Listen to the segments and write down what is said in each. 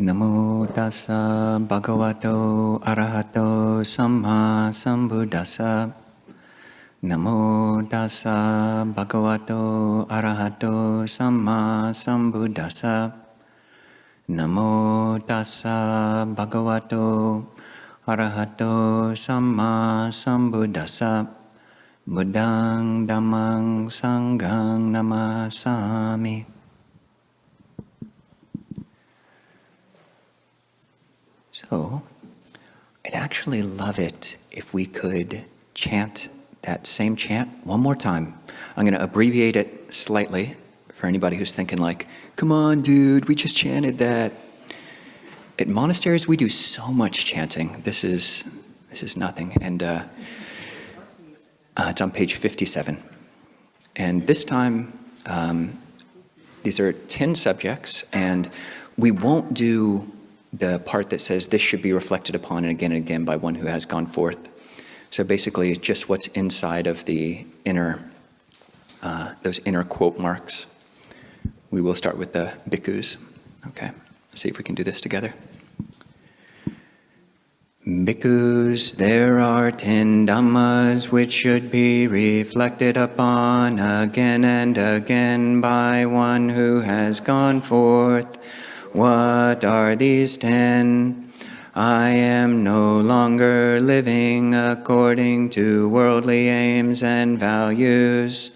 Namo tassa bhagavato arahato samma sambuddhassa. Namo tassa bhagavato arahato samma sambuddhassa. Namo tassa bhagavato arahato samma sambuddhassa. Buddhang dhammang sanghang namasami. So, I'd actually love it if we could chant that same chant one more time. I'm going to abbreviate it slightly for anybody who's thinking like, come on, dude, we just chanted that. At monasteries, we do so much chanting. This is nothing. And it's on page 57. And this time, these are 10 subjects, and we won't do the part that says this should be reflected upon and again by one who has gone forth. So basically, just what's inside of the inner, those inner quote marks. We will start with the bhikkhus. Okay, let's see if we can do this together. Bhikkhus, there are 10 dhammas which should be reflected upon again and again by one who has gone forth. What are these 10? I am no longer living according to worldly aims and values.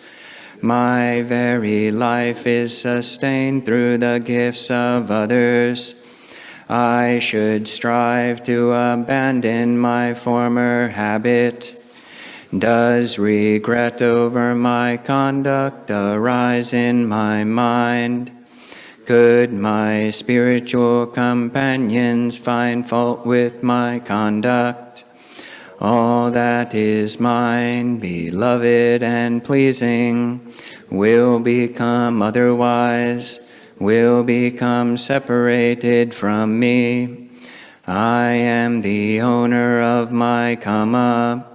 My very life is sustained through the gifts of others. I should strive to abandon my former habit. Does regret over my conduct arise in my mind? Could my spiritual companions find fault with my conduct? All that is mine, beloved and pleasing, will become otherwise, will become separated from me. I am the owner of my karma,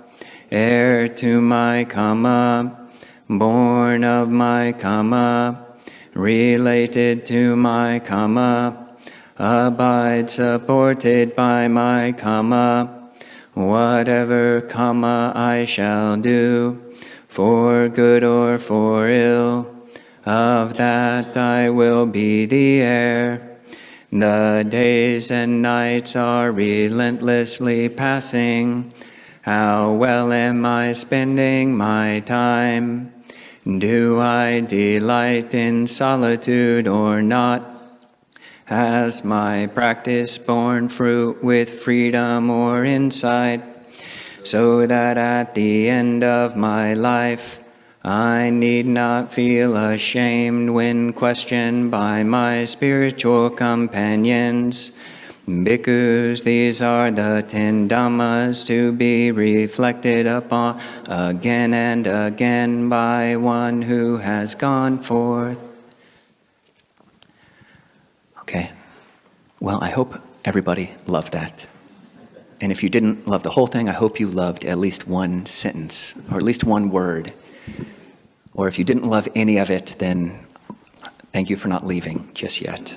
heir to my karma, born of my karma, related to my karma, abide supported by my karma. Whatever karma I shall do, for good or for ill, of that I will be the heir. The days and nights are relentlessly passing. How well am I spending my time? Do I delight in solitude or not? Has my practice borne fruit with freedom or insight, so that at the end of my life I need not feel ashamed when questioned by my spiritual companions? Bhikkhus, these are the 10 dhammas to be reflected upon again and again by one who has gone forth. Okay, well, I hope everybody loved that. And if you didn't love the whole thing, I hope you loved at least one sentence, or at least one word. Or if you didn't love any of it, then thank you for not leaving just yet.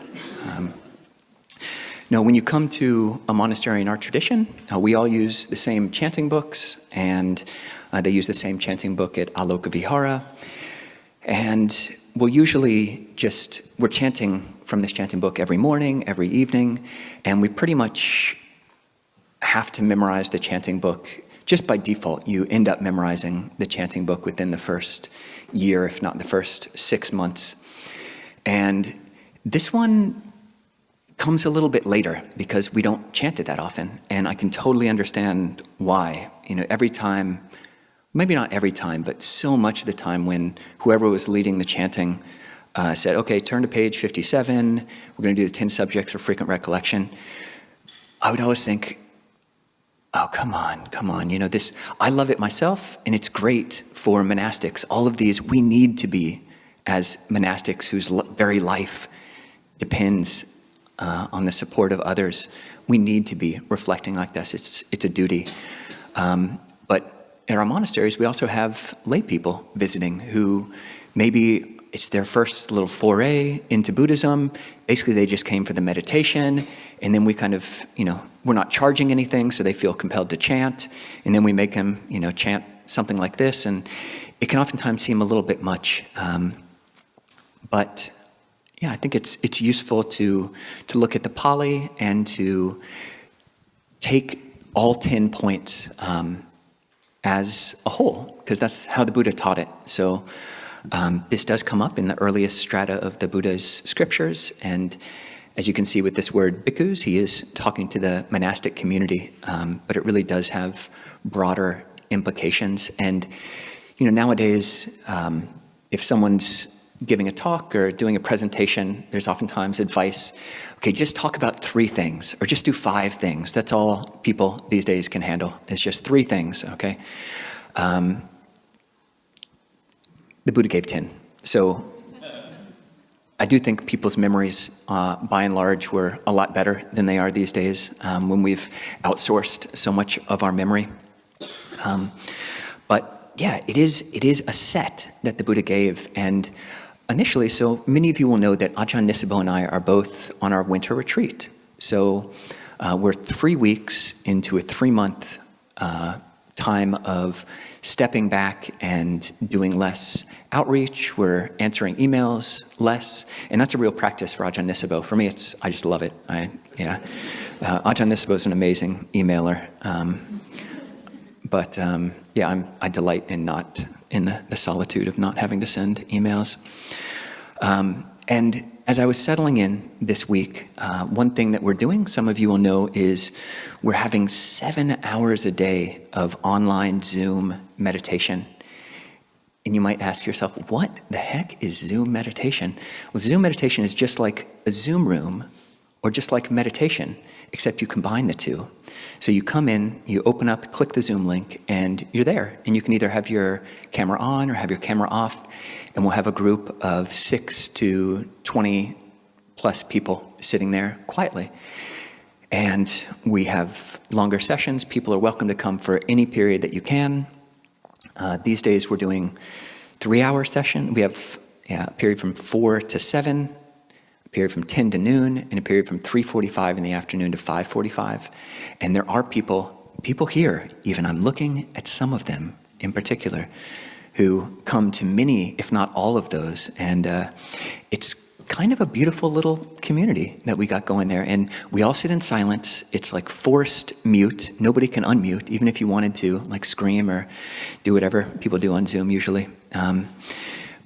No, when you come to a monastery in our tradition, we all use the same chanting books, and they use the same chanting book at Aloka Vihara. And we'll usually we're chanting from this chanting book every morning, every evening, and we pretty much have to memorize the chanting book. Just by default, you end up memorizing the chanting book within the first year, if not the first 6 months. And this one comes a little bit later because we don't chant it that often, and I can totally understand why. You know, every time, maybe not every time, but so much of the time when whoever was leading the chanting said, okay, turn to page 57, we're going to do the 10 subjects for frequent recollection, I would always think, oh, come on, you know, this, I love it myself, and it's great for monastics. All of these, we need to be, as monastics whose very life depends on the support of others, we need to be reflecting like this. It's a duty. But in our monasteries, we also have lay people visiting who maybe it's their first little foray into Buddhism. Basically, they just came for the meditation, and then we kind of, we're not charging anything, so they feel compelled to chant, and then we make them, chant something like this, and it can oftentimes seem a little bit much. But yeah, I think it's useful to look at the Pali and to take all 10 points as a whole, because that's how the Buddha taught it. So this does come up in the earliest strata of the Buddha's scriptures, and as you can see with this word bhikkhus, he is talking to the monastic community, but it really does have broader implications. And nowadays, if someone's giving a talk or doing a presentation, there's oftentimes advice, okay, just talk about 3 things, or just do 5 things. That's all people these days can handle. It's just 3 things, okay? The Buddha gave 10. So I do think people's memories, by and large, were a lot better than they are these days, when we've outsourced so much of our memory. But yeah, it is a set that the Buddha gave. And initially, so many of you will know that Ajahn Nisabo and I are both on our winter retreat. So we're 3 weeks into a 3-month time of stepping back and doing less outreach. We're answering emails less, and that's a real practice for Ajahn Nisabo. For me, I just love it. Ajahn Nisabo is an amazing emailer. But I delight in the solitude of not having to send emails. And as I was settling in this week, one thing that we're doing, some of you will know, is we're having 7 hours a day of online Zoom meditation. And you might ask yourself, what the heck is Zoom meditation? Well, Zoom meditation is just like a Zoom room, or just like meditation, except you combine the two. So you come in, you open up, click the Zoom link, and you're there. And you can either have your camera on or have your camera off, and we'll have a group of 6 to 20 plus people sitting there quietly. And we have longer sessions. People are welcome to come for any period that you can. These days we're doing 3-hour session. We have a period from 4 to 7, a period from 10 to noon, and a period from 3:45 in the afternoon to 5:45. And there are people here, even I'm looking at some of them in particular, who come to many, if not all of those. And it's kind of a beautiful little community that we got going there. And we all sit in silence. It's like forced mute. Nobody can unmute, even if you wanted to, like scream or do whatever people do on Zoom usually.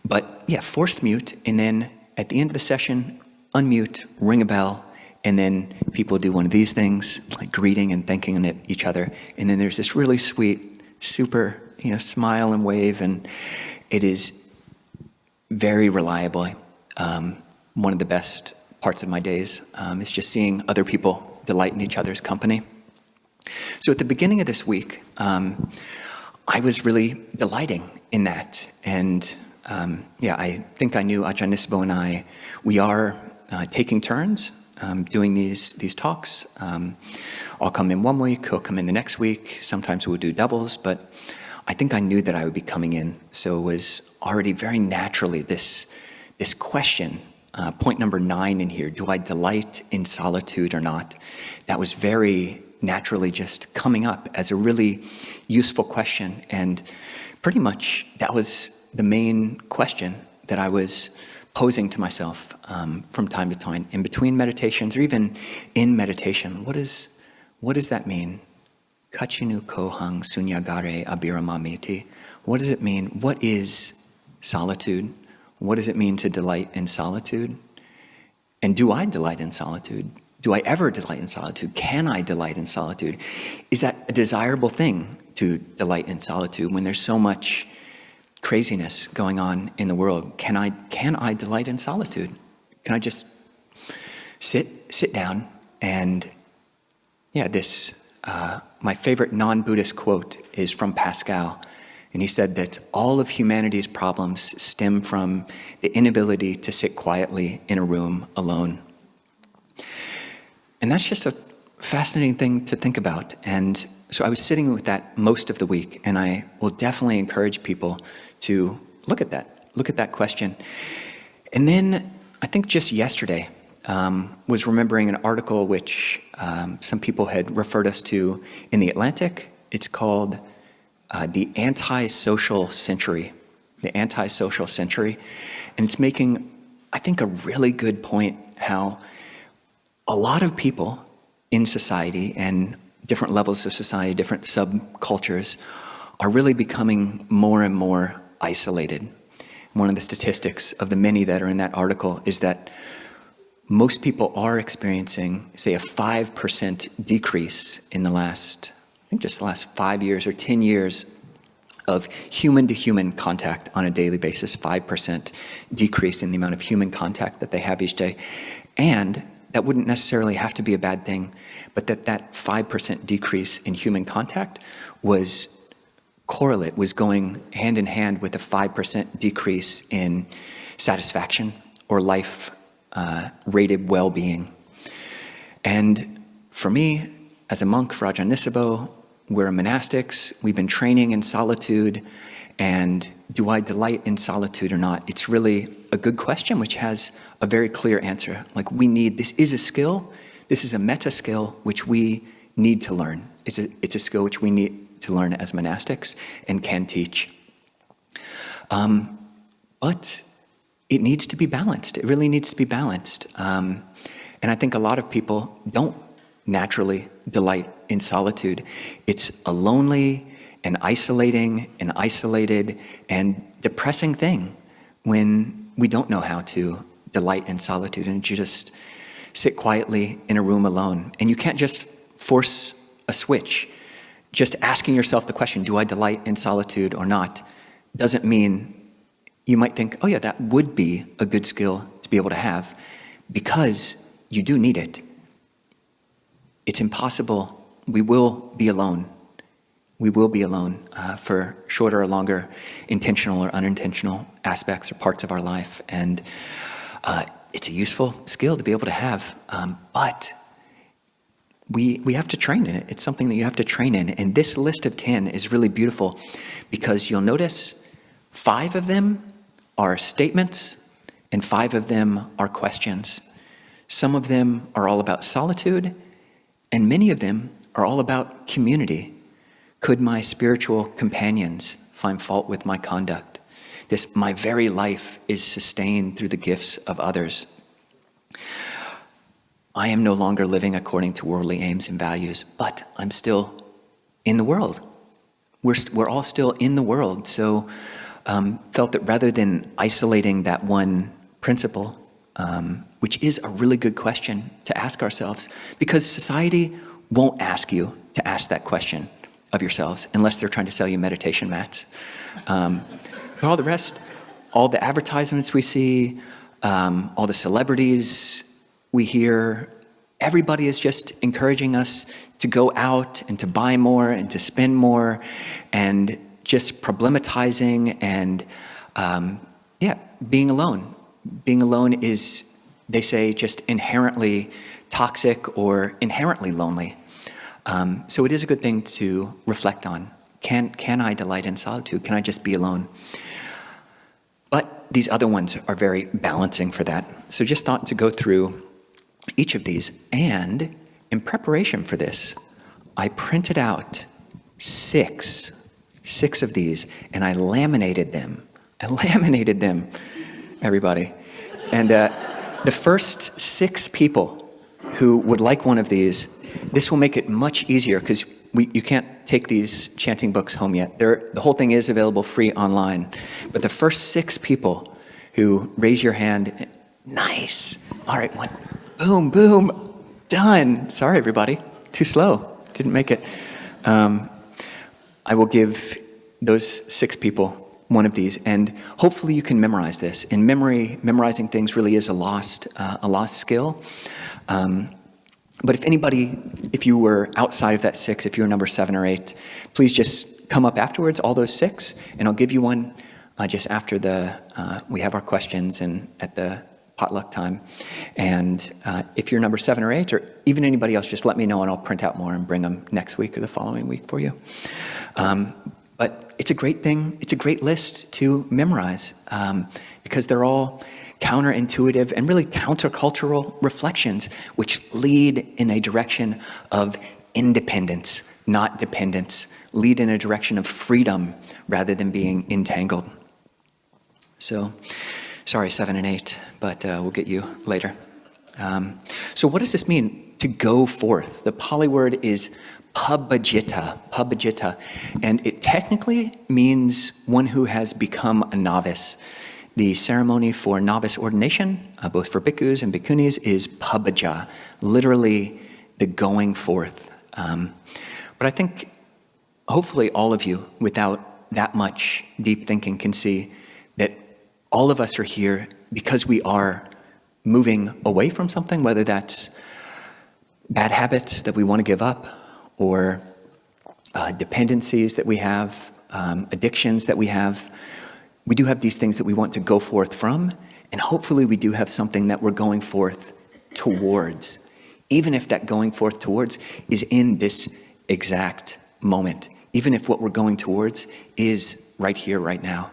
But yeah, forced mute. And then at the end of the session, unmute, ring a bell, and then people do one of these things, like greeting and thanking each other. And then there's this really sweet, super, smile and wave, and it is very reliable. One of the best parts of my days is just seeing other people delight in each other's company. So at the beginning of this week, I was really delighting in that. And I think I knew Ajahn Nisabo and we are taking turns doing these talks. I'll come in one week, he'll come in the next week. Sometimes we'll do doubles, but I think I knew that I would be coming in. So it was already very naturally this question, point number 9 in here, do I delight in solitude or not? That was very naturally just coming up as a really useful question. And pretty much that was the main question that I was posing to myself from time to time in between meditations, or even in meditation. What does that mean? Kachinu kohang sunyagare abiramamiti. What does it mean? What is solitude? What does it mean to delight in solitude? And do I delight in solitude? Do I ever delight in solitude? Can I delight in solitude? Is that a desirable thing, to delight in solitude, when there's so much craziness going on in the world? Can I delight in solitude? Can I just sit down and my favorite non-Buddhist quote is from Pascal, and he said that all of humanity's problems stem from the inability to sit quietly in a room alone. And that's just a fascinating thing to think about. And so I was sitting with that most of the week, and I will definitely encourage people to look at that. look at that question. And then I think just yesterday was remembering an article which some people had referred us to in The Atlantic. It's called The Antisocial Century. The Antisocial Century. And it's making, I think, a really good point how a lot of people in society and different levels of society, different subcultures, are really becoming more and more isolated. One of the statistics of the many that are in that article is that most people are experiencing, say, a 5% decrease in the last, I think just the last 5 years or 10 years of human-to-human contact on a daily basis, 5% decrease in the amount of human contact that they have each day. And that wouldn't necessarily have to be a bad thing, but that 5% decrease in human contact was going hand in hand with a 5% decrease in satisfaction or life rated well-being. And for me, as a monk for Ajahn Nisabo, we're monastics, we've been training in solitude, and do I delight in solitude or not? It's really a good question which has a very clear answer. Like, this is a skill, this is a meta skill which we need to learn. It's a skill which we need to learn as monastics and can teach. But it needs to be balanced. It really needs to be balanced. And I think a lot of people don't naturally delight in solitude. It's a lonely and isolating and isolated and depressing thing when we don't know how to delight in solitude and you just sit quietly in a room alone. And you can't just force a switch. Just asking yourself the question, do I delight in solitude or not, doesn't mean, you might think, oh yeah, that would be a good skill to be able to have, because you do need it. It's impossible. We will be alone. We will be alone for shorter or longer intentional or unintentional aspects or parts of our life. And it's a useful skill to be able to have, but we have to train in it. It's something that you have to train in. And this list of 10 is really beautiful because you'll notice 5 of them are statements and 5 of them are questions. Some of them are all about solitude, and many of them are all about community. Could my spiritual companions find fault with my conduct? My very life is sustained through the gifts of others. I am no longer living according to worldly aims and values, but I'm still in the world. We're all still in the world. So felt that rather than isolating that one principle, which is a really good question to ask ourselves, because society won't ask you to ask that question of yourselves unless they're trying to sell you meditation mats. But all the rest, all the advertisements we see, all the celebrities we hear, everybody is just encouraging us to go out and to buy more and to spend more and just problematizing and being alone. Being alone is, they say, just inherently toxic or inherently lonely. So it is a good thing to reflect on. Can I delight in solitude? Can I just be alone? But these other ones are very balancing for that. So just thought to go through each of these. And in preparation for this, I printed out six of these, and I laminated them. Everybody. And the first 6 people who would like one of these, this will make it much easier because you can't take these chanting books home yet. The whole thing is available free online. But the first 6 people who raise your hand, nice. All right, one, boom, boom, done. Sorry, everybody, too slow, didn't make it. I will give those 6 people one of these, and hopefully you can memorize this. In memorizing things really is a lost skill. But if you were outside of that 6, if you were number 7 or 8, please just come up afterwards, all those 6, and I'll give you one just after we have our questions and at the potluck time. And if you're number 7 or 8, or even anybody else, just let me know and I'll print out more and bring them next week or the following week for you. But it's a great thing, it's a great list to memorize because they're all counterintuitive and really countercultural reflections which lead in a direction of independence, not dependence, lead in a direction of freedom rather than being entangled. So, sorry, 7 and 8, but we'll get you later. So what does this mean, to go forth? The Pali word is pabhajita, and it technically means one who has become a novice. The ceremony for novice ordination, both for bhikkhus and bhikkhunis, is pabhaja, literally the going forth. But I think hopefully all of you, without that much deep thinking, can see that all of us are here because we are moving away from something, whether that's bad habits that we want to give up, or dependencies that we have, addictions that we have. We do have these things that we want to go forth from, and hopefully we do have something that we're going forth towards, even if that going forth towards is in this exact moment, even if what we're going towards is right here, right now.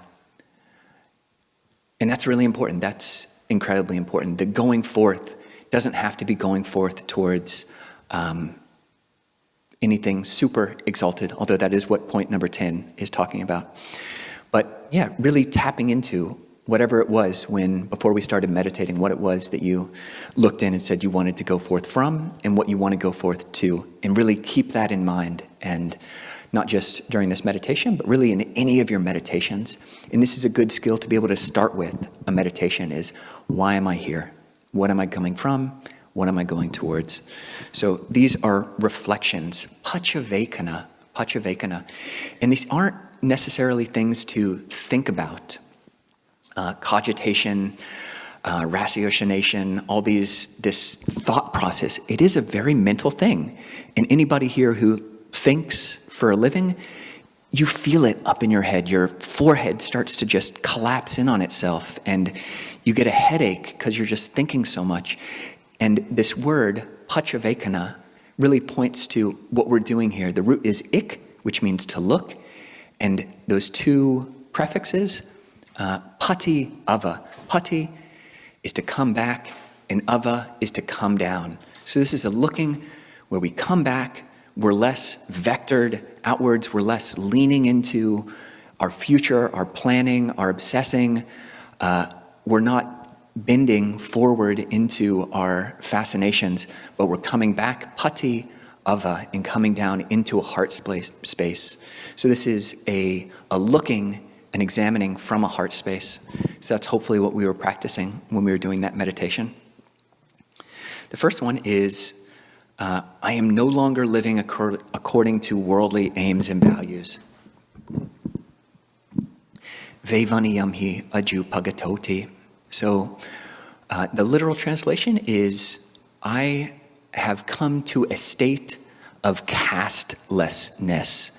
And that's really important. That's incredibly important. The going forth doesn't have to be going forth towards anything super exalted, although that is what point number 10 is talking about. But yeah, really tapping into whatever it was before we started meditating, what it was that you looked in and said you wanted to go forth from, and what you want to go forth to, and really keep that in mind, and not just during this meditation, but really in any of your meditations. And this is a good skill to be able to start with a meditation is, why am I here? What am I coming from? What am I going towards? So these are reflections, pachavekana. And these aren't necessarily things to think about. Cogitation, ratiocination, all this thought process, it is a very mental thing. And anybody here who thinks for a living, you feel it up in your head. Your forehead starts to just collapse in on itself, and you get a headache because you're just thinking so much. And this word, pachavekana, really points to what we're doing here. The root is ik, which means to look, and those two prefixes, pati, ava. Pati is to come back, and ava is to come down. So this is a looking where we come back, we're less vectored outwards, we're less leaning into our future, our planning, our obsessing. We're not bending forward into our fascinations, but we're coming back, pati, ava, and coming down into a heart space. So this is a looking and examining from a heart space. So that's hopefully what we were practicing when we were doing that meditation. The first one is, I am no longer living according to worldly aims and values. Vevaniyamhi aju pagatoti. So the literal translation is, I have come to a state of castelessness.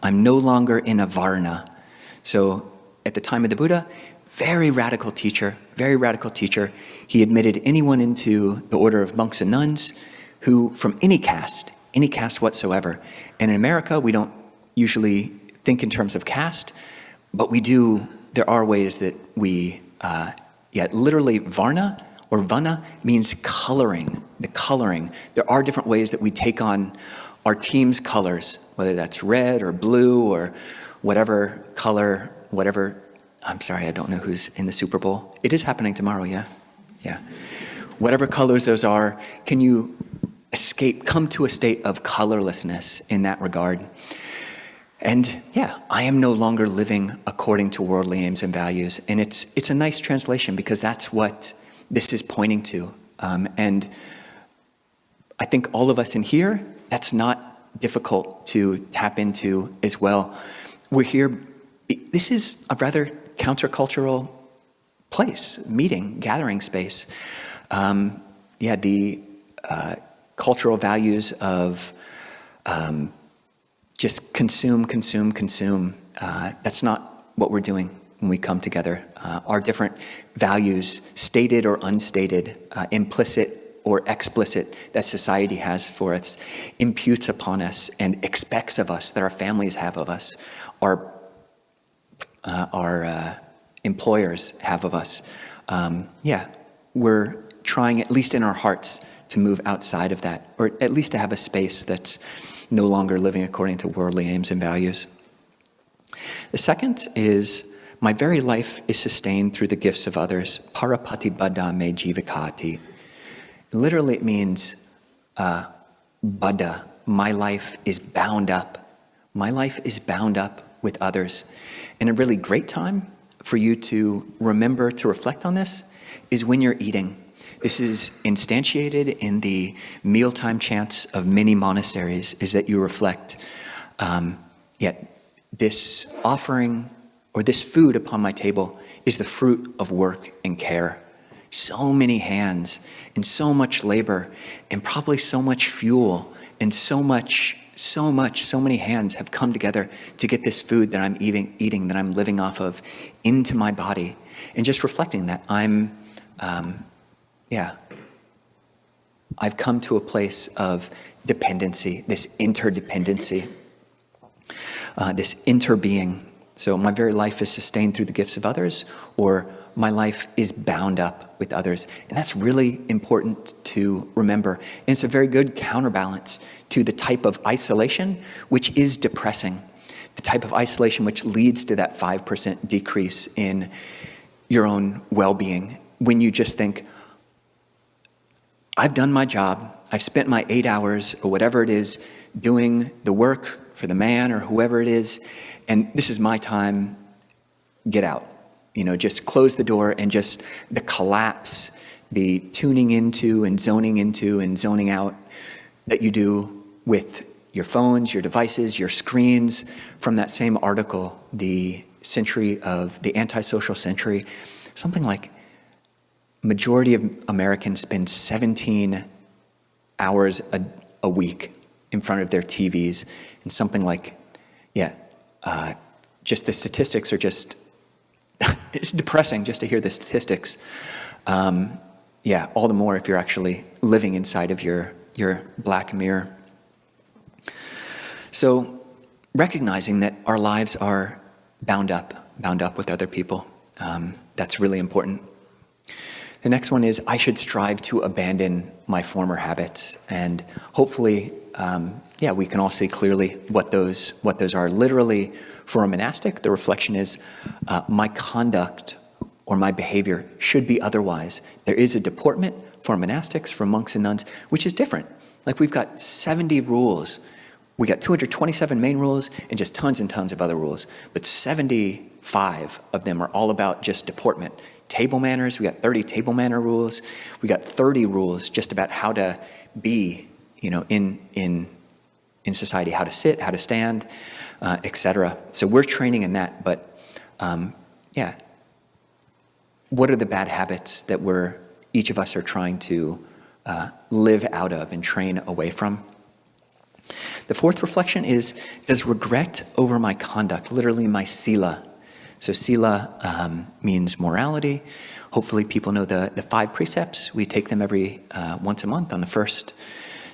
I'm no longer in a varna. So at the time of the Buddha, very radical teacher. He admitted anyone into the order of monks and nuns who, from any caste whatsoever. And in America, we don't usually think in terms of caste, but we do. There are ways that we, literally varna or vana means coloring, the coloring. There are different ways that we take on our team's colors, whether that's red or blue or whatever color, I'm sorry, I don't know who's in the Super Bowl. It is happening tomorrow, yeah. Whatever colors those are, can you come to a state of colorlessness in that regard? And I am no longer living according to worldly aims and values. And it's a nice translation because that's what this is pointing to. And I think all of us in here, that's not difficult to tap into as well. We're here, this is a rather countercultural place, gathering space. The cultural values of just consume. That's not what we're doing when we come together. Our different values, stated or unstated, implicit or explicit that society has for us, imputes upon us and expects of us, that our families have of us, our employers have of us. We're trying, at least in our hearts, to move outside of that, or at least to have a space that's no longer living according to worldly aims and values. The second is, my very life is sustained through the gifts of others. Parapatibaddha me jivikati. Literally it means, baddha, my life is bound up. My life is bound up with others. And a really great time for you to remember to reflect on this is when you're eating. This is instantiated in the mealtime chants of many monasteries, is that you reflect, this offering or this food upon my table is the fruit of work and care. So many hands and so much labor and probably so much fuel and so many hands have come together to get this food that I'm eating, that I'm living off of, into my body. And just reflecting that I've come to a place of dependency, this interdependency, this interbeing. So my very life is sustained through the gifts of others, or my life is bound up with others. And that's really important to remember. And it's a very good counterbalance to the type of isolation which is depressing, the type of isolation which leads to that 5% decrease in your own well-being, when you just think, I've done my job, I've spent my 8 hours or whatever it is doing the work for the man or whoever it is, and this is my time, get out. Just close the door, and just the collapse, the tuning into and zoning out that you do with your phones, your devices, your screens. From that same article, the antisocial century, something like majority of Americans spend 17 hours a week in front of their TVs, and something like, just the statistics are just, it's depressing just to hear the statistics. All the more if you're actually living inside of your black mirror. So recognizing that our lives are bound up with other people, that's really important. The next one is, I should strive to abandon my former habits. And hopefully, we can all see clearly what those are. Literally, for a monastic, the reflection is, my conduct or my behavior should be otherwise. There is a deportment for monastics, for monks and nuns, which is different. Like, we've got 70 rules. We got 227 main rules and just tons and tons of other rules. But 75 of them are all about just deportment. Table manners, we got 30 table manner rules. We got 30 rules just about how to be, in society, how to sit, how to stand, etc. So we're training in that, but what are the bad habits that each of us are trying to live out of and train away from? The fourth reflection is, does regret over my conduct, literally my sila. So sila means morality. Hopefully people know the 5 precepts. We take them every once a month on the first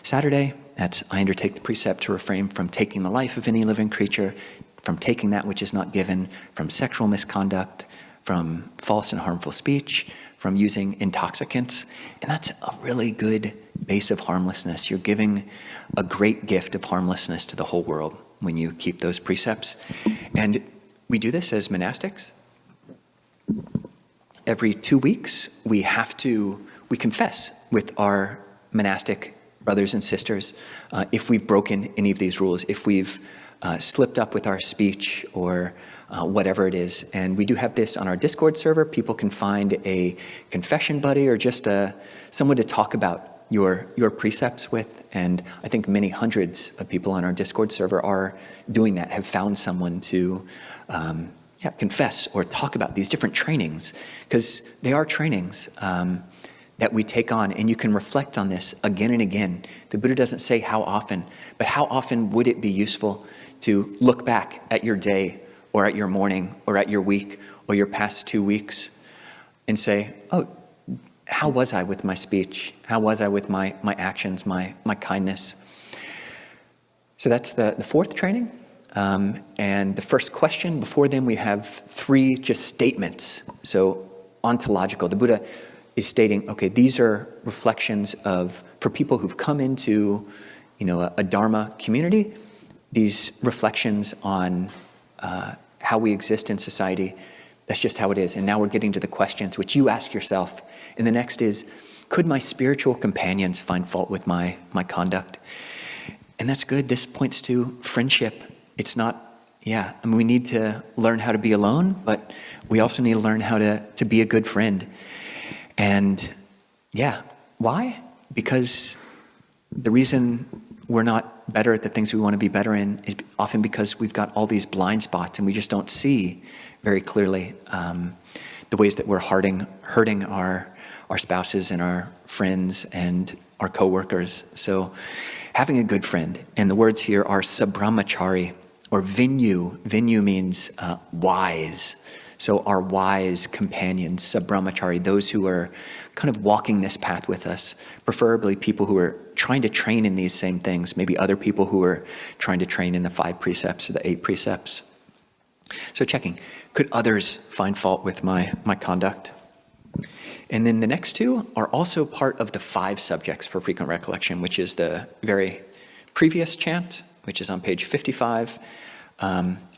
Saturday. That's, I undertake the precept to refrain from taking the life of any living creature, from taking that which is not given, from sexual misconduct, from false and harmful speech, from using intoxicants. And that's a really good base of harmlessness. You're giving a great gift of harmlessness to the whole world when you keep those precepts. And we do this as monastics. Every 2 weeks, we confess with our monastic brothers and sisters if we've broken any of these rules, if we've slipped up with our speech or whatever it is. And we do have this on our Discord server. People can find a confession buddy or just someone to talk about your precepts with. And I think many hundreds of people on our Discord server are doing that, have found someone to confess or talk about these different trainings, because they are trainings that we take on, and you can reflect on this again and again. The Buddha doesn't say how often, but how often would it be useful to look back at your day or at your morning or at your week or your past 2 weeks and say, oh, how was I with my speech? How was I with my actions, my kindness? So that's the fourth training. And the first question, before then we have 3 just statements. So ontological, the Buddha is stating, okay, these are reflections for people who've come into, a Dharma community, these reflections on how we exist in society. That's just how it is. And now we're getting to the questions which you ask yourself. And the next is, could my spiritual companions find fault with my conduct? And that's good. This points to friendship. It's not, we need to learn how to be alone, but we also need to learn how to be a good friend. And why? Because the reason we're not better at the things we want to be better in is often because we've got all these blind spots and we just don't see very clearly the ways that we're hurting our spouses and our friends and our coworkers. So having a good friend, and the words here are brahmacharya or vinyu. Vinyu means wise. So our wise companions, brahmacharya, those who are kind of walking this path with us, preferably people who are trying to train in these same things, maybe other people who are trying to train in the 5 precepts or the 8 precepts. So checking, could others find fault with my conduct? And then the next 2 are also part of the 5 subjects for frequent recollection, which is the very previous chant, which is on page 55.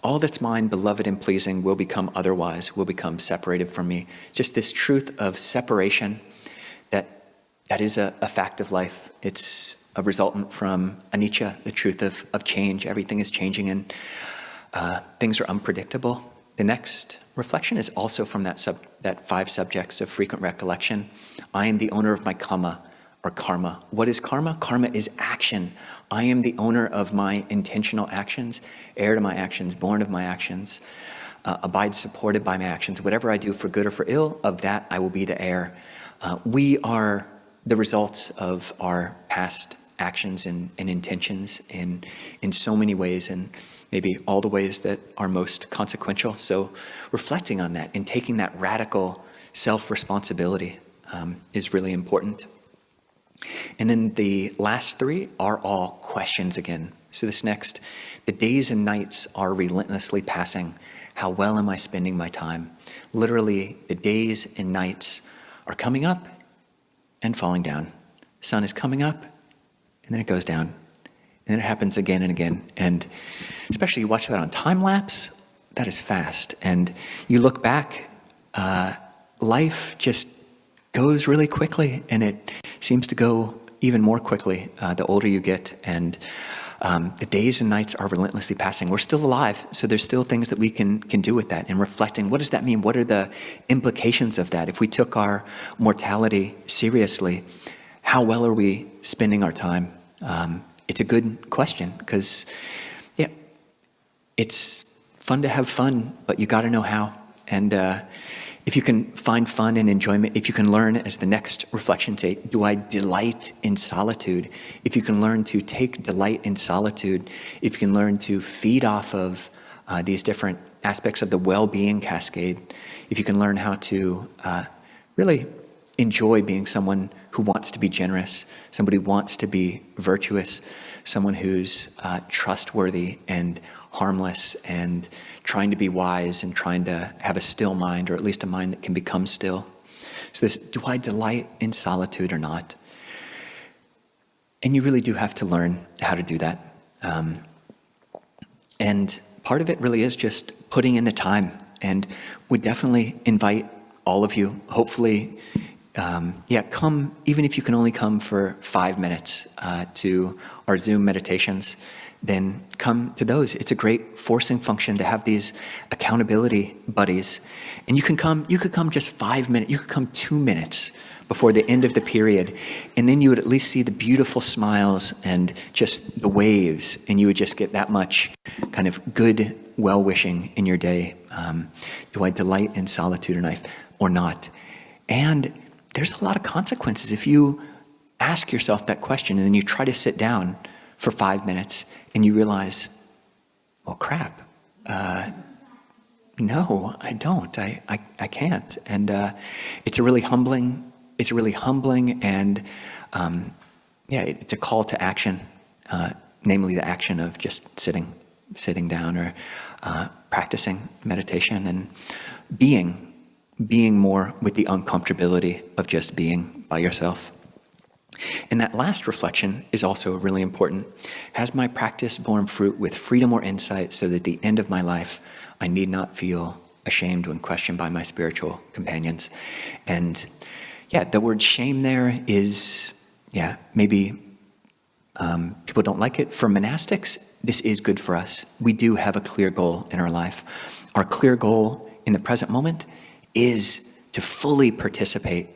All that's mine, beloved and pleasing, will become otherwise, will become separated from me. Just this truth of separation, that is a fact of life. It's a resultant from anicca, the truth of change. Everything is changing and things are unpredictable. The next reflection is also from that 5 subjects of frequent recollection. I am the owner of my kamma, or karma. What is karma? Karma is action. I am the owner of my intentional actions, heir to my actions, born of my actions, abide supported by my actions. Whatever I do for good or for ill, of that I will be the heir. We are the results of our past actions and intentions in so many ways, and maybe all the ways that are most consequential. So reflecting on that and taking that radical self-responsibility is really important. And then the last 3 are all questions again. So this next, the days and nights are relentlessly passing. How well am I spending my time? Literally, the days and nights are coming up and falling down. The sun is coming up and then it goes down. And then it happens again and again. And especially you watch that on time lapse, that is fast. And you look back, life just goes really quickly, and it seems to go even more quickly the older you get. And the days and nights are relentlessly passing. We're still alive, so there's still things that we can do with that. And reflecting, what does that mean? What are the implications of that? If we took our mortality seriously, how well are we spending our time? It's a good question, because it's fun to have fun, but you got to know how. And if you can find fun and enjoyment, if you can learn, as the next reflection say, do I delight in solitude? If you can learn to take delight in solitude, if you can learn to feed off of these different aspects of the well-being cascade, if you can learn how to really enjoy being someone who wants to be generous, somebody who wants to be virtuous, someone who's trustworthy and harmless and trying to be wise and trying to have a still mind, or at least a mind that can become still. So this, do I delight in solitude or not? And you really do have to learn how to do that. And part of it really is just putting in the time, and would definitely invite all of you, hopefully, come, even if you can only come for 5 minutes to our Zoom meditations, then come to those. It's a great forcing function to have these accountability buddies. And you could come just 5 minutes, you could come 2 minutes before the end of the period, and then you would at least see the beautiful smiles and just the waves, and you would just get that much kind of good well-wishing in your day. Do I delight in solitude or not? And there's a lot of consequences if you ask yourself that question and then you try to sit down for 5 minutes and you realize, well, crap, no, I don't, I can't. And it's a really humbling it's really humbling, and it's a call to action, namely the action of just sitting down or practicing meditation and being more with the uncomfortability of just being by yourself. And that last reflection is also really important. Has my practice borne fruit with freedom or insight so that at the end of my life, I need not feel ashamed when questioned by my spiritual companions? And the word shame there is, maybe people don't like it. For monastics, this is good for us. We do have a clear goal in our life. Our clear goal in the present moment is to fully participate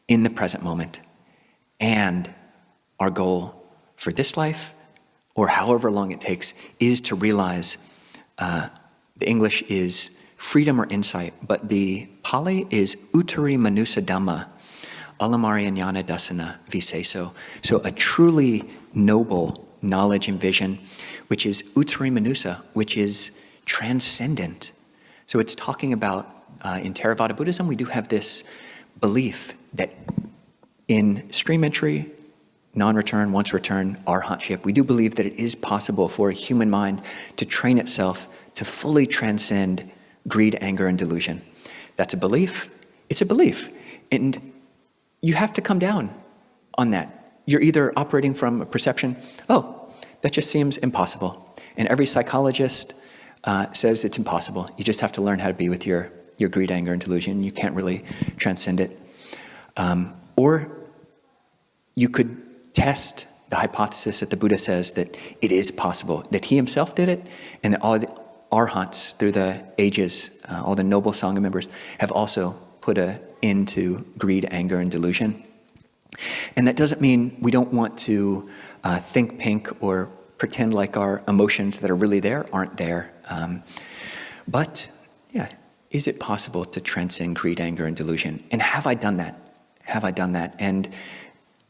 in the present moment. And our goal for this life, or however long it takes, is to realize, the English is freedom or insight, but the Pali is uttari manusa dhamma, alamarianyana dasana viseso. So a truly noble knowledge and vision, which is uttari manusa, which is transcendent. So it's talking about, in Theravada Buddhism, we do have this belief that in stream entry, non-return, once return, arhatship, we do believe that it is possible for a human mind to train itself to fully transcend greed, anger, and delusion. That's a belief. It's a belief. And you have to come down on that. You're either operating from a perception, that just seems impossible. And every psychologist says it's impossible. You just have to learn how to be with your greed, anger, and delusion. You can't really transcend it. Or you could test the hypothesis that the Buddha says that it is possible, that he himself did it, and that all the arhats through the ages, all the noble Sangha members, have also put an end to greed, anger, and delusion. And that doesn't mean we don't want to think pink or pretend like our emotions that are really there aren't there. But is it possible to transcend greed, anger, and delusion? And have I done that? Have I done that? And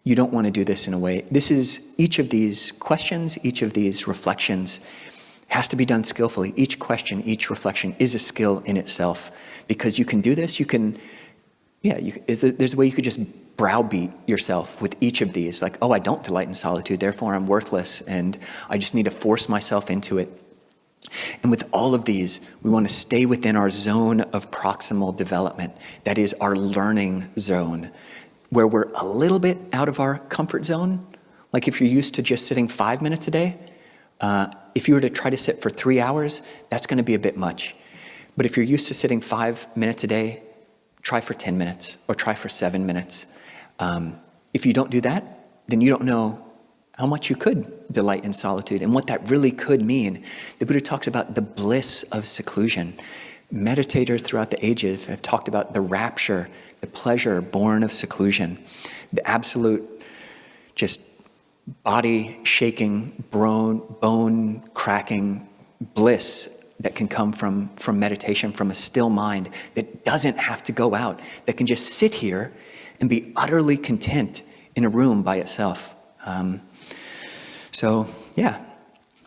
you don't want to do this in a way. This is each of these questions, each of these reflections has to be done skillfully. Each question, each reflection is a skill in itself, because you can do this. You can, there's a way you could just browbeat yourself with each of these, like, I don't delight in solitude, therefore I'm worthless, and I just need to force myself into it. And with all of these, we want to stay within our zone of proximal development. That is our learning zone, where we're a little bit out of our comfort zone. Like if you're used to just sitting 5 minutes a day, if you were to try to sit for 3 hours, that's going to be a bit much. But if you're used to sitting 5 minutes a day, try for 10 minutes or try for 7 minutes. If you don't do that, then you don't know how much you could delight in solitude and what that really could mean. The Buddha talks about the bliss of seclusion. Meditators throughout the ages have talked about the rapture, the pleasure born of seclusion, the absolute just body-shaking, bone-cracking bliss that can come from meditation, from a still mind that doesn't have to go out, that can just sit here and be utterly content in a room by itself.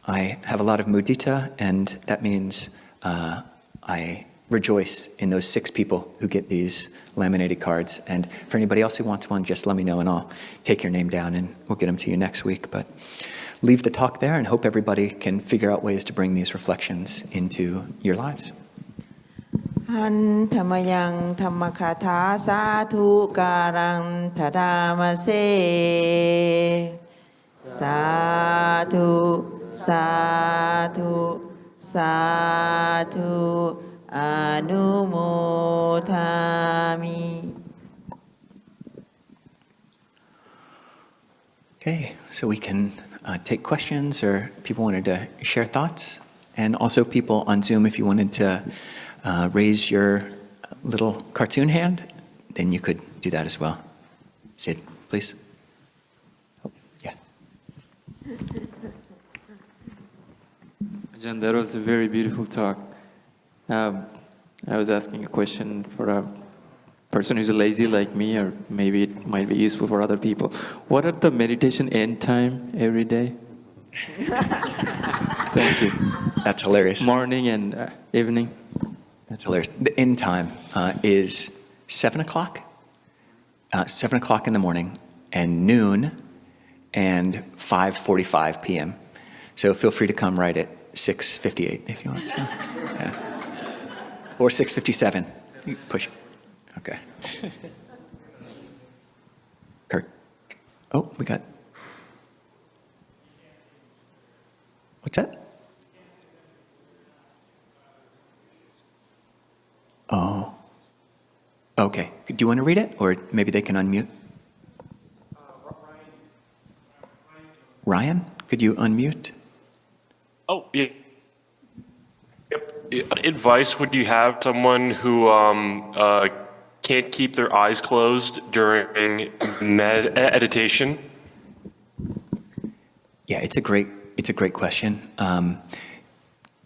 I have a lot of mudita, and that means I rejoice in those 6 people who get these laminated cards. And for anybody else who wants one, just let me know and I'll take your name down and we'll get them to you next week. But leave the talk there and hope everybody can figure out ways to bring these reflections into your lives. Han Tamayang Tamakatha Sadhu Karang Tadamase Sadhu Sadhu Sadhu Anumodhami. Okay, so we can take questions, or people wanted to share thoughts, and also people on Zoom, if you wanted to raise your little cartoon hand, then you could do that as well. Sid, please. Ajahn, that was a very beautiful talk. I was asking a question for a person who's lazy like me, or maybe it might be useful for other people. What are the meditation end time every day? Thank you. That's hilarious. Morning and evening. That's hilarious. The end time is 7 o'clock. 7 o'clock in the morning, and noon, and 5:45 p.m. So feel free to come right at 6:58 if you want. So, yeah. Or 6:57. Push. Okay. Kurt. Oh, we got. What's that? Oh. Okay. Do you want to read it? Or maybe they can unmute? Ryan, could you unmute? Oh, yeah. Yep. Advice would you have someone who can't keep their eyes closed during meditation? Yeah, it's a great question.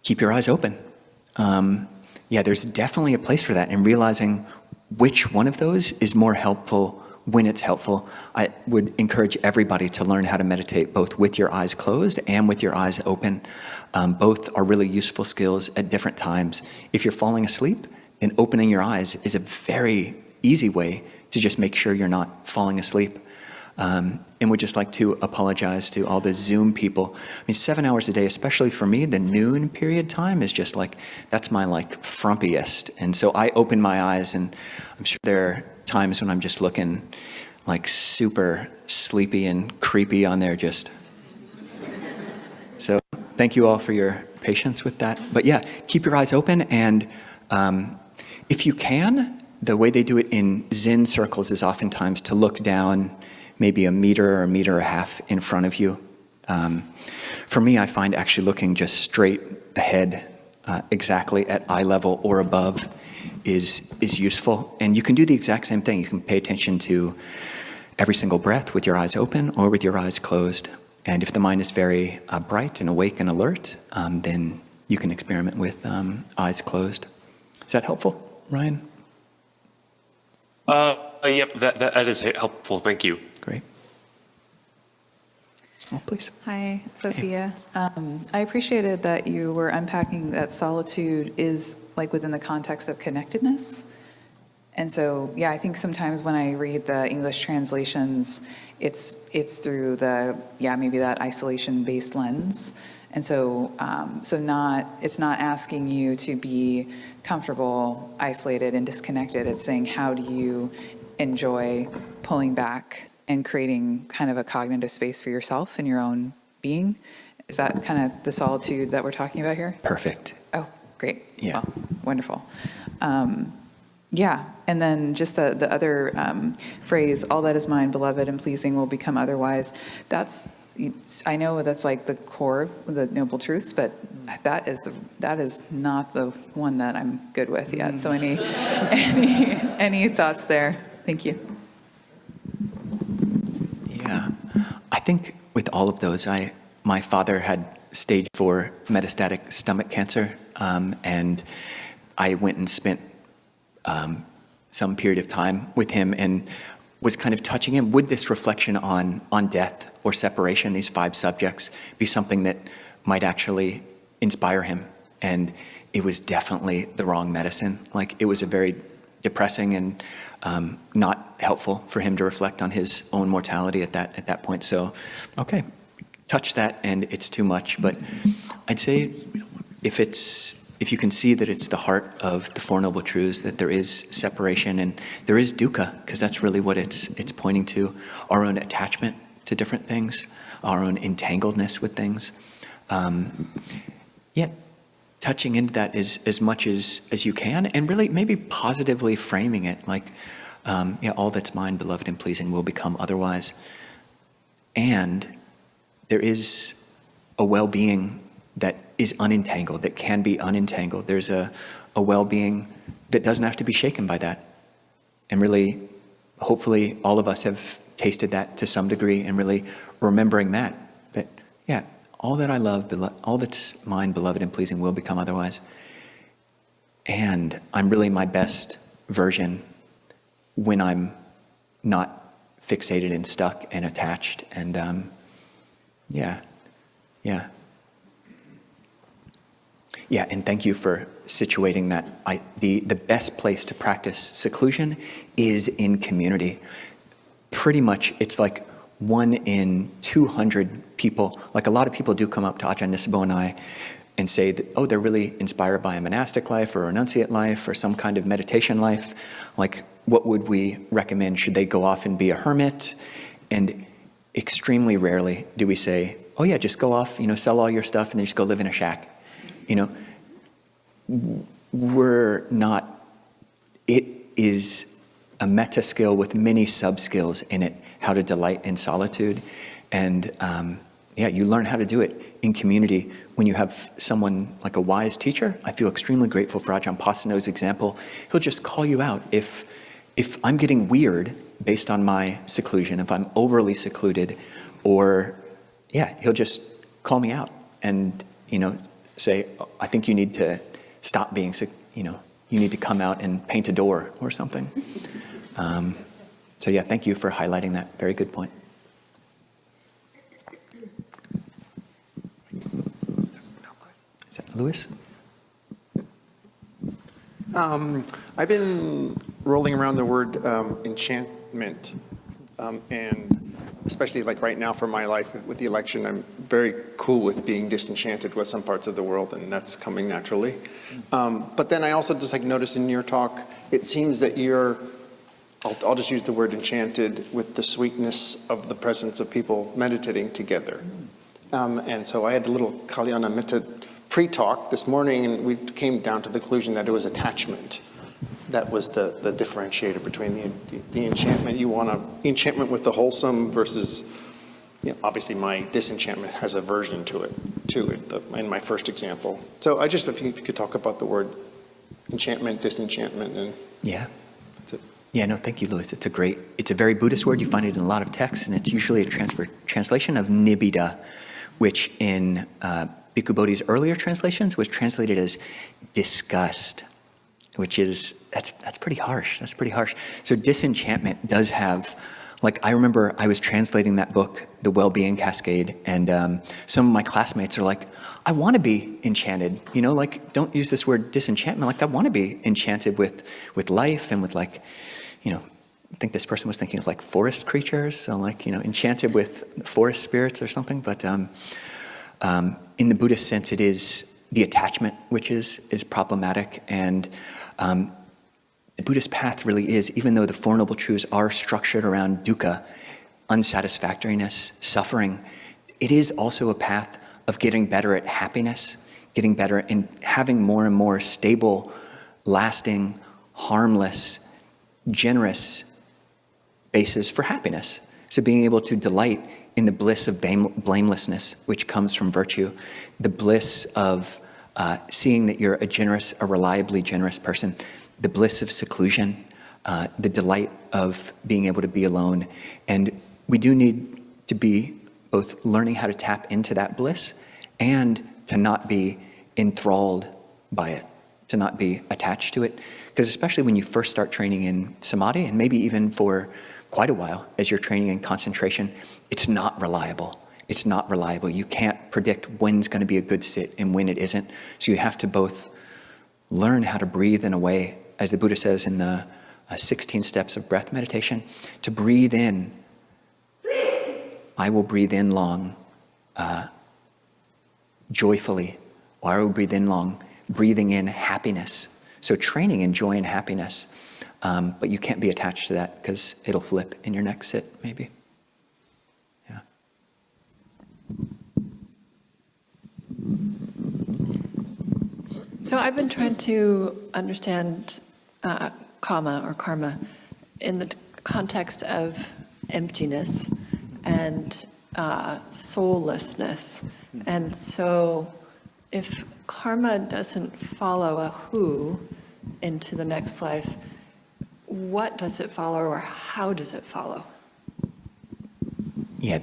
Keep your eyes open. Yeah, there's definitely a place for that, and realizing which one of those is more helpful when it's helpful. I would encourage everybody to learn how to meditate both with your eyes closed and with your eyes open. Both are really useful skills at different times. If you're falling asleep, then opening your eyes is a very easy way to just make sure you're not falling asleep. And would just like to apologize to all the Zoom people. I mean, 7 hours a day, especially for me, the noon period time is just like, that's my like frumpiest. And so I open my eyes, and I'm sure there are times when I'm just looking like super sleepy and creepy on there just. So thank you all for your patience with that. But yeah, keep your eyes open, and if you can, the way they do it in Zen circles is oftentimes to look down maybe a meter or a meter and a half in front of you. For me, I find actually looking just straight ahead, exactly at eye level or above, is useful. And you can do the exact same thing. You can pay attention to every single breath with your eyes open or with your eyes closed. And if the mind is very bright and awake and alert, then you can experiment with eyes closed. Is that helpful, Ryan? Yep, that is helpful. Thank you. Great. Oh, please. Hi, Sophia. I appreciated that you were unpacking that solitude is like within the context of connectedness. And so, yeah, I think sometimes when I read the English translations, it's through the, maybe that isolation-based lens. And so, it's not asking you to be comfortable, isolated, and disconnected. It's saying, how do you enjoy pulling back and creating kind of a cognitive space for yourself and your own being? Is that kind of the solitude that we're talking about here? Perfect. Oh, great. Yeah. Well, wonderful. And then just the other phrase, all that is mine, beloved and pleasing, will become otherwise. I know that's like the core of the Noble Truths, but that is not the one that I'm good with yet. So any thoughts there? Thank you. Yeah, I think with all of those, my father had stage 4 metastatic stomach cancer, and I went and spent some period of time with him and was kind of touching him. Would this reflection on death or separation, these 5 subjects, be something that might actually inspire him? And it was definitely the wrong medicine. Like, it was a very depressing and not helpful for him to reflect on his own mortality at that point. So, okay, touch that, and it's too much. But I'd say if you can see that it's the heart of the Four Noble Truths, that there is separation and there is dukkha, because that's really what it's pointing to, our own attachment to different things, our own entangledness with things. Touching into that as much as you can, and really maybe positively framing it like, all that's mine, beloved and pleasing, will become otherwise. And there is a well-being that is unentangled, that can be unentangled. There's a well-being that doesn't have to be shaken by that. And really, hopefully, all of us have tasted that to some degree, and really remembering that all that I love, all that's mine, beloved and pleasing, will become otherwise. And I'm really my best version when I'm not fixated and stuck and attached. And and thank you for situating that. The best place to practice seclusion is in community. pretty much it's like 1 in 200 people, like a lot of people do come up to Ajahn Nisabo and I and say that, oh, they're really inspired by a monastic life or a renunciate life or some kind of meditation life. Like, what would we recommend? Should they go off and be a hermit? And extremely rarely do we say, oh yeah, just go off, sell all your stuff and then just go live in a shack. We're not, it is a meta skill with many sub-skills in it, how to delight in solitude. And you learn how to do it in community. When you have someone like a wise teacher, I feel extremely grateful for Ajahn Pasano's example. He'll just call you out. If I'm getting weird based on my seclusion, if I'm overly secluded, or he'll just call me out and, say, oh, I think you need to stop being, you need to come out and paint a door or something. Thank you for highlighting that. Very good point. Is that Louis? I've been rolling around the word enchantment, and especially like right now for my life with the election, I'm very cool with being disenchanted with some parts of the world, and that's coming naturally. But then I also just noticed in your talk, it seems that you're, I'll just use the word enchanted with the sweetness of the presence of people meditating together. And so I had a little Kalyana Mitta pre-talk this morning, and we came down to the conclusion that it was attachment. That was the differentiator between the enchantment. You want enchantment with the wholesome versus, obviously my disenchantment has aversion to it in my first example. So if you could talk about the word enchantment, disenchantment, and that's it. Yeah, no, thank you, Louis. It's a very Buddhist word. You find it in a lot of texts, and it's usually a translation of nibbida, which in Bhikkhu Bodhi's earlier translations was translated as disgust, which is, that's pretty harsh. That's pretty harsh. So disenchantment does have, I remember I was translating that book, The Well-Being Cascade, and some of my classmates are like, I want to be enchanted, don't use this word disenchantment. I want to be enchanted with life and with I think this person was thinking of forest creatures, so enchanted with forest spirits or something. But in the Buddhist sense, it is the attachment which is problematic. And the Buddhist path really is, even though the Four Noble Truths are structured around dukkha, unsatisfactoriness, suffering, it is also a path of getting better at happiness, getting better in having more and more stable, lasting, harmless, generous basis for happiness. So being able to delight in the bliss of blamelessness, which comes from virtue, the bliss of seeing that you're a reliably generous person, the bliss of seclusion, the delight of being able to be alone. And we do need to be both learning how to tap into that bliss and to not be enthralled by it, to not be attached to it. Because especially when you first start training in samadhi, and maybe even for quite a while as you're training in concentration, it's not reliable. It's not reliable. You can't predict when's going to be a good sit and when it isn't. So you have to both learn how to breathe in a way, as the Buddha says in the 16 steps of breath meditation, to breathe in. I will breathe in long, joyfully, or I will breathe in long, breathing in happiness. So training in joy and happiness. But you can't be attached to that because it'll flip in your next sit, maybe. Yeah. So I've been trying to understand kama or karma in the context of emptiness and soullessness. And so if karma doesn't follow a who into the next life, what does it follow, or how does it follow? Yeah,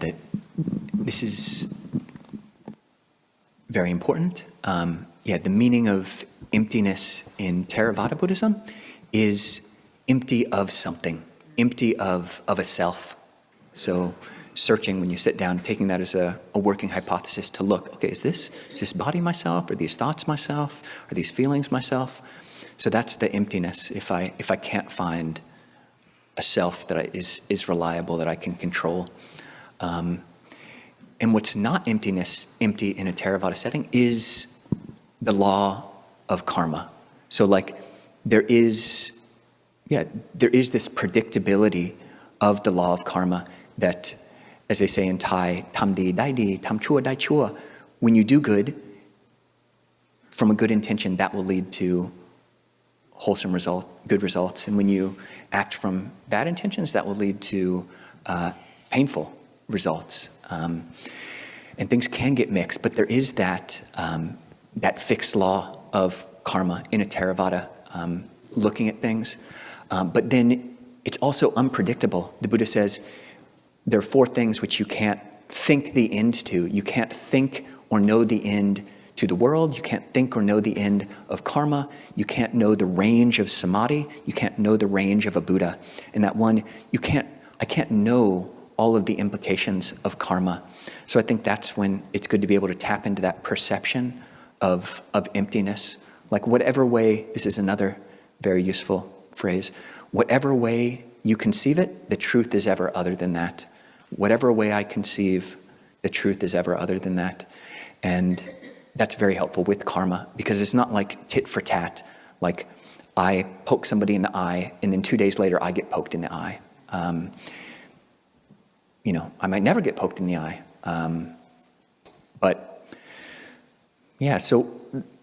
this is very important. The meaning of emptiness in Theravada Buddhism is empty of something, empty of a self. So searching when you sit down, taking that as a working hypothesis to look, okay, is this body myself? Are these thoughts myself? Are these feelings myself? So that's the emptiness. If I can't find a self that is reliable, that I can control. And what's not empty in a theravada setting is the law of karma. So like there is this predictability of the law of karma that, as they say in Thai, tam di dai di, tam chua dai chua, when you do good, from a good intention, that will lead to wholesome good results. And when you act from bad intentions, that will lead to painful results. And things can get mixed, but there is that fixed law of karma in a theravada, looking at things. But then it's also unpredictable. The Buddha says there are 4 things which you can't think the end to. You can't think or know the end to the world. You can't think or know the end of karma. You can't know the range of samadhi. You can't know the range of a Buddha. And that one, I can't know all of the implications of karma. So I think that's when it's good to be able to tap into that perception of emptiness. Like whatever way, this is another very useful phrase, whatever way you conceive it, the truth is ever other than that. Whatever way I conceive, the truth is ever other than that. And that's very helpful with karma, because it's not like tit for tat, like I poke somebody in the eye and then 2 days later I get poked in the eye. I might never get poked in the eye. But yeah, so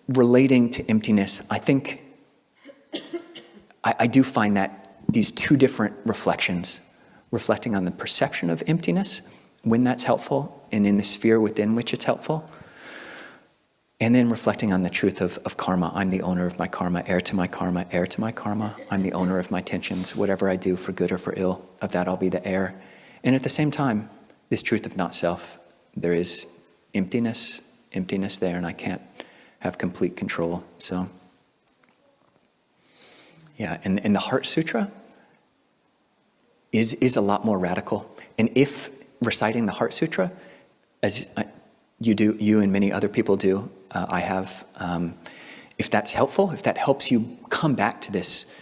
relating to emptiness, I think I do find that these 2 different reflections, reflecting on the perception of emptiness, when that's helpful, and in the sphere within which it's helpful, and then reflecting on the truth of karma. I'm the owner of my karma, heir to my karma, heir to my karma. I'm the owner of my tensions. Whatever I do for good or for ill, of that I'll be the heir. And at the same time, this truth of not self, there is emptiness there, and I can't have complete control. So, yeah, and the Heart Sutra is a lot more radical. And if reciting the Heart Sutra, as you and many other people do, I have, if that's helpful, if that helps you come back to this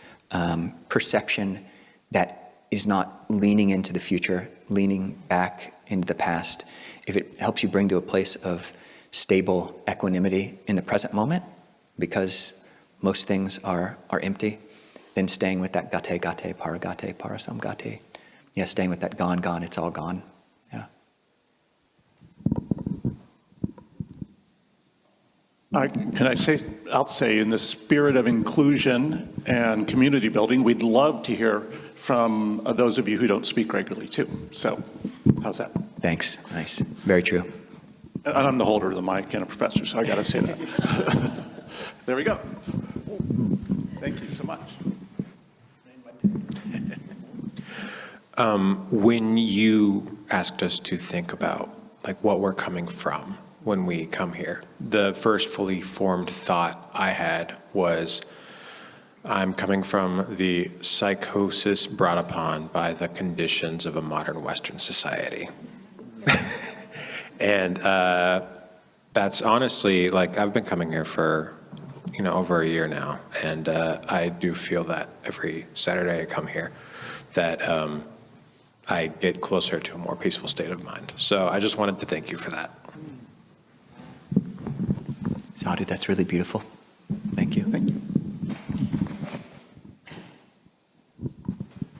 perception that is not leaning into the future, leaning back into the past, if it helps you bring to a place of stable equanimity in the present moment, because most things are empty, then staying with that gate, paragate, parasamgate. Yeah, staying with that gone, it's all gone. Yeah. I'll say, in the spirit of inclusion and community building, we'd love to hear from those of you who don't speak regularly too. So, how's that? Thanks. Nice. Very true. And I'm the holder of the mic and a professor, so I got to say that. There we go. Thank you so much. When you asked us to think about like what we're coming from when we come here, the first fully formed thought I had was, I'm coming from the psychosis brought upon by the conditions of a modern Western society. And that's honestly, like, I've been coming here for, over a year now. And I do feel that every Saturday I come here, that I get closer to a more peaceful state of mind. So I just wanted to thank you for that. Sadhu, that's really beautiful. Thank you. Thank you.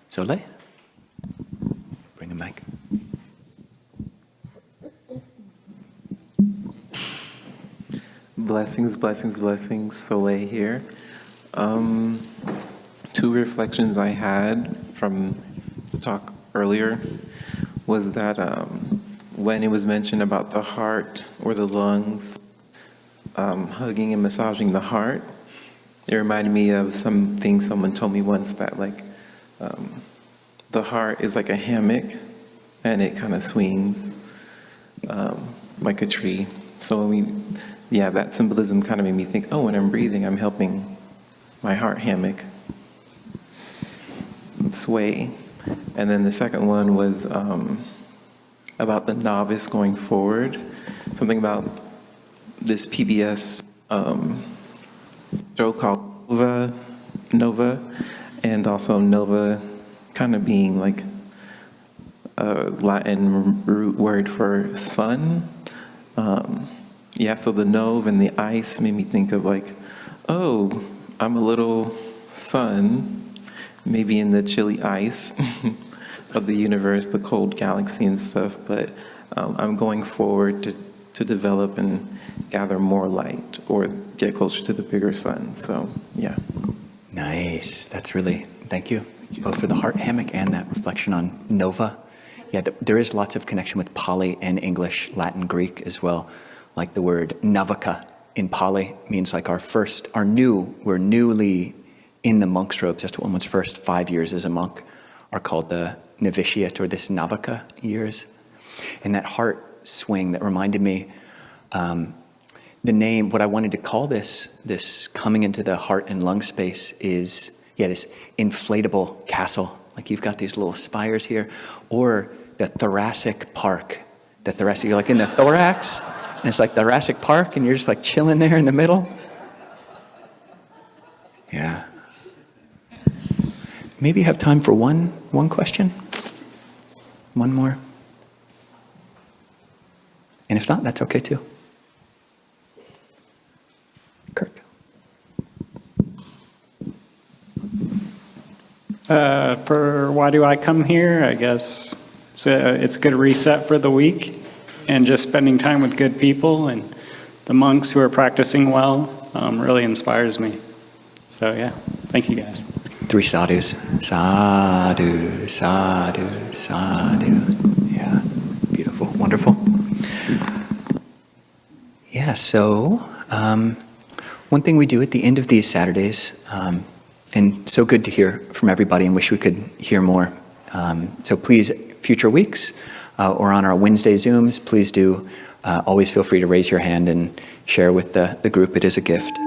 Soleil? Bring a mic. Blessings, blessings, blessings. Soleil here. 2 reflections I had from the talk earlier was that when it was mentioned about the heart or the lungs, hugging and massaging the heart, it reminded me of something someone told me once, that the heart is like a hammock and it kind of swings like a tree. So that symbolism kind of made me think, oh, when I'm breathing, I'm helping my heart hammock sway. And then the second one was about the novice going forward, something about this PBS show called Nova, and also Nova kind of being like a Latin root word for sun. Yeah, so the Nove and the ice made me think of like, oh, I'm a little sun, maybe in the chilly ice of the universe, the cold galaxy and stuff, but I'm going forward to develop and gather more light or get closer to the bigger sun. So, yeah. Nice. That's really, thank you, both for the heart hammock and that reflection on Nova. Yeah, there is lots of connection with Pali and English, Latin, Greek as well. Like the word navaka in Pali means like we're newly in the monk's robe. Just one's first 5 years as a monk are called the novitiate or this navaka years. And that heart swing that reminded me, the name, what I wanted to call this coming into the heart and lung space is, this inflatable castle. Like you've got these little spires here, or the thoracic park. You're like in the thorax, and it's like Thoracic Park, and you're just like chilling there in the middle. Yeah. Maybe you have time for one question? One more? And if not, that's okay too. Kirk. For why do I come here? I guess it's a good reset for the week, and just spending time with good people and the monks who are practicing well really inspires me. So yeah, thank you guys. 3 sadhus. Sadhu, sadhu, sadhu. Yeah, beautiful, wonderful. Yeah, so one thing we do at the end of these Saturdays, and so good to hear from everybody and wish we could hear more. So please, future weeks or on our Wednesday Zooms, please do always feel free to raise your hand and share with the group. It is a gift.